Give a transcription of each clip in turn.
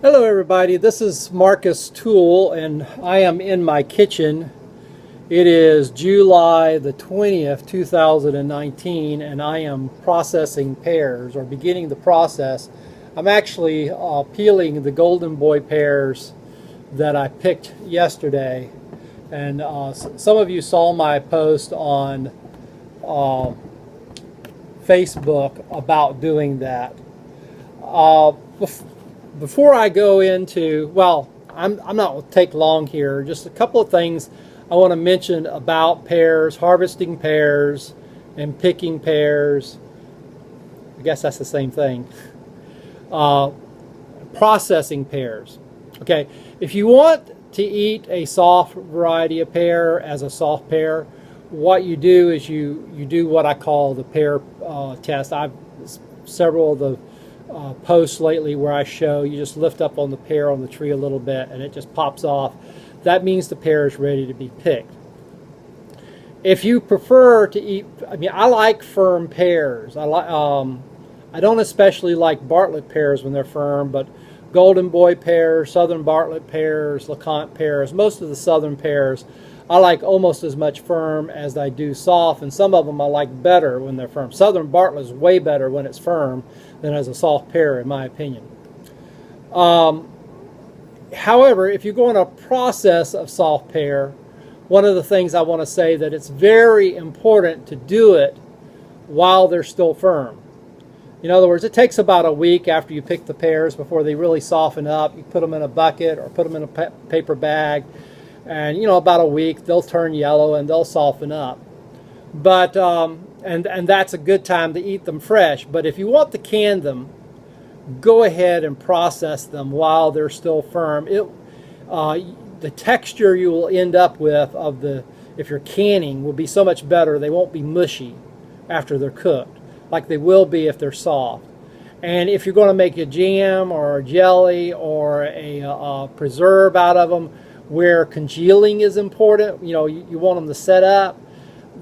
Hello everybody, this is Marcus Toole and I am in my kitchen. It is July the 20th, 2019 and I am processing pears or beginning the process. I'm actually peeling the Golden Boy pears that I picked yesterday, and some of you saw my post on Facebook about doing that. Before I go into, well, I'm not going to take long here. Just a couple of things I want to mention about pears, harvesting pears, and picking pears. I guess that's the same thing. Processing pears. Okay, if you want to eat a soft variety of pear as a soft pear, what you do is you do what I call the pear test. I've several of the posts lately where I show you just lift up on the pear on the tree a little bit and it just pops off. That means the pear is ready to be picked. If you prefer to eat, I like firm pears. I don't especially like Bartlett pears when they're firm, but Golden Boy pears, Southern Bartlett pears, LeConte pears, most of the Southern pears I like almost as much firm as I do soft, and some of them I like better when they're firm. Southern Bartlett is way better when it's firm than as a soft pear, in my opinion. However, if you're going to process of soft pear, one of the things I want to say that it's very important to do it while they're still firm. In other words, it takes about a week after you pick the pears before they really soften up. You put them in a bucket or put them in a paper bag, and about a week they'll turn yellow and they'll soften up. But and that's a good time to eat them fresh. But if you want to can them, go ahead and process them while they're still firm. The texture you will end up with if you're canning will be so much better. They won't be mushy after they're cooked like they will be if they're soft. And if you're going to make a jam or a jelly or a preserve out of them, where congealing is important, you want them to set up.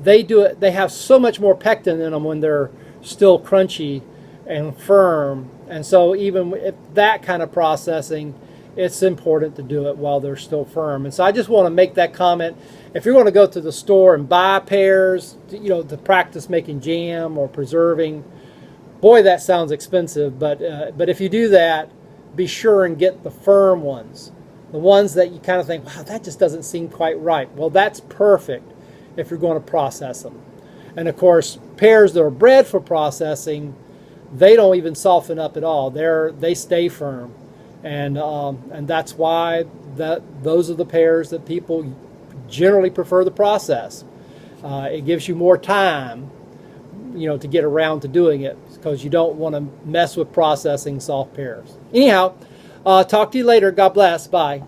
They do it. They have so much more pectin in them when they're still crunchy and firm. And so even if that kind of processing, it's important to do it while they're still firm. And so I just want to make that comment. If you're going to go to the store and buy pears, to practice making jam or preserving, boy, that sounds expensive. But if you do that, be sure and get the firm ones. The ones that you kind of think, wow, that just doesn't seem quite right. Well, that's perfect if you're going to process them. And of course, pears that are bred for processing, they don't even soften up at all. They stay firm, and that's why those are the pears that people generally prefer to process. It gives you more time, to get around to doing it, because you don't want to mess with processing soft pears. Anyhow. Talk to you later. God bless. Bye.